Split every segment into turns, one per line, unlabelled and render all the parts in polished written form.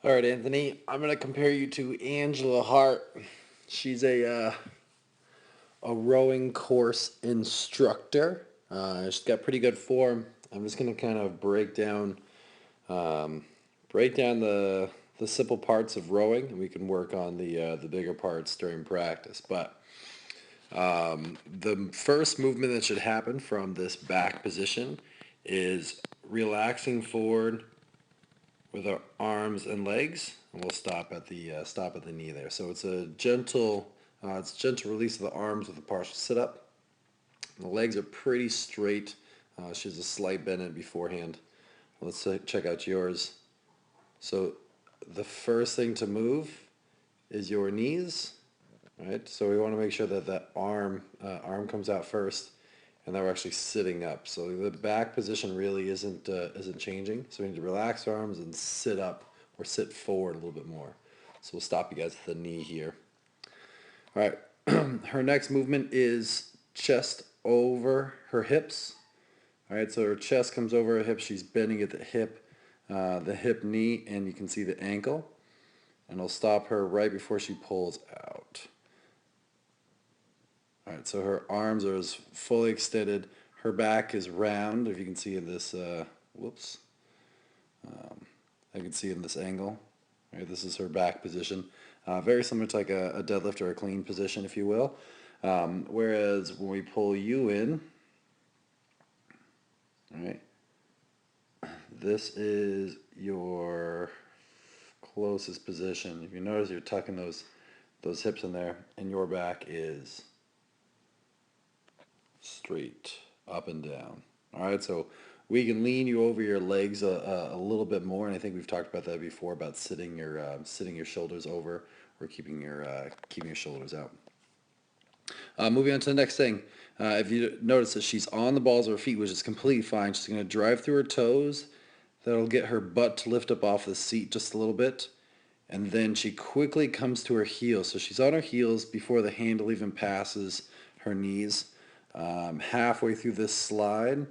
All right, Anthony, I'm going to compare you to Angela Hart. She's a rowing course instructor. She's got pretty good form. I'm just going to kind of um, break down the simple parts of rowing, and we can work on the bigger parts during practice. But the first movement that should happen from this back position is relaxing forward with our arms and legs, and we'll stop at the knee there. So it's a gentle release of the arms with a partial sit up. The legs are pretty straight. She has a slight bend in beforehand. Let's check out yours. So the first thing to move is your knees, right? So we want to make sure that that arm comes out first, and that we're actually sitting up. So the back position really isn't changing. So we need to relax our arms and sit up or sit forward a little bit more. So we'll stop you guys at the knee here. All right. Her next movement is chest over her hips. All right. So her chest comes over her hips. She's bending at the hip knee, and you can see the ankle. And I'll stop her right before she pulls out. All right, so her arms are as fully extended. Her back is round, if you can see in this, whoops, I can see in this angle. All right, this is her back position. Very similar to like a deadlift or a clean position, if you will. Whereas when we pull you in, all right, this is your closest position. If you notice, you're tucking those hips in there, and your back is straight up and down. All right, so we can lean you over your legs a little bit more, and I think we've talked about that before about sitting your shoulders over or keeping your shoulders out. Moving on to the next thing. If you notice that she's on the balls of her feet, which is completely fine, she's going to drive through her toes. That'll get her butt to lift up off the seat just a little bit. And then she quickly comes to her heels. So she's on her heels before the handle even passes her knees. Halfway through the slide,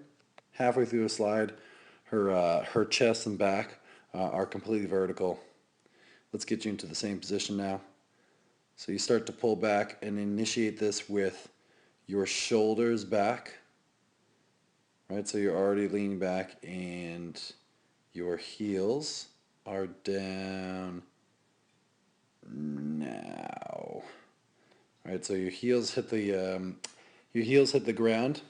her chest and back are completely vertical. Let's get you into the same position now. So you start to pull back and initiate this with your shoulders back, right? So you're already leaning back and your heels are down now. All right, so your heels hit the ground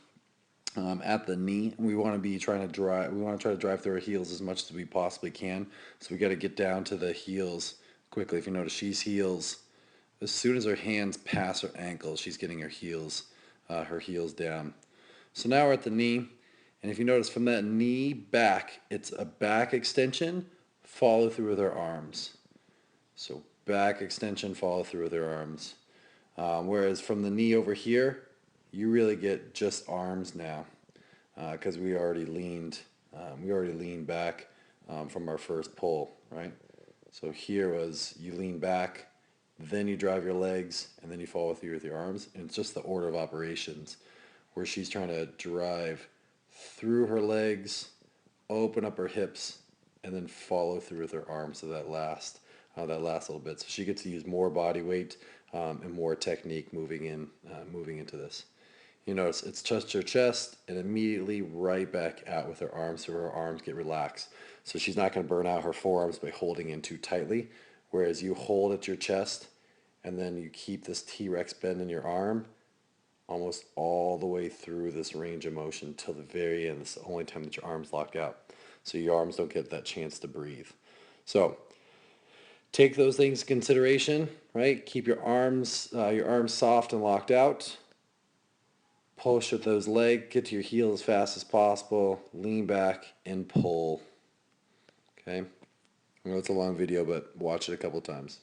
at the knee. We want to try to drive through our heels as much as we possibly can. So we got to get down to the heels quickly. If you notice, she's heels. As soon as her hands pass her ankles, she's getting her heels down. So now we're at the knee, and if you notice from that knee back, it's a back extension, follow through with her arms. So back extension, follow through with her arms. Whereas from the knee over here, you really get just arms now, because we already leaned back from our first pull, right? So here was you lean back, then you drive your legs, and then you follow through with your arms. And it's just the order of operations, where she's trying to drive through her legs, open up her hips, and then follow through with her arms. So that last little bit. So she gets to use more body weight and more technique moving into this. You notice it's just her chest and immediately right back out with her arms, so her arms get relaxed. So she's not going to burn out her forearms by holding in too tightly, whereas you hold at your chest and then you keep this T-Rex bend in your arm almost all the way through this range of motion till the very end. It's the only time that your arms lock out. So your arms don't get that chance to breathe. So take those things into consideration, right? Keep your arms soft and locked out. Push with those legs, get to your heel as fast as possible, lean back and pull. Okay? I know it's a long video, but watch it a couple times.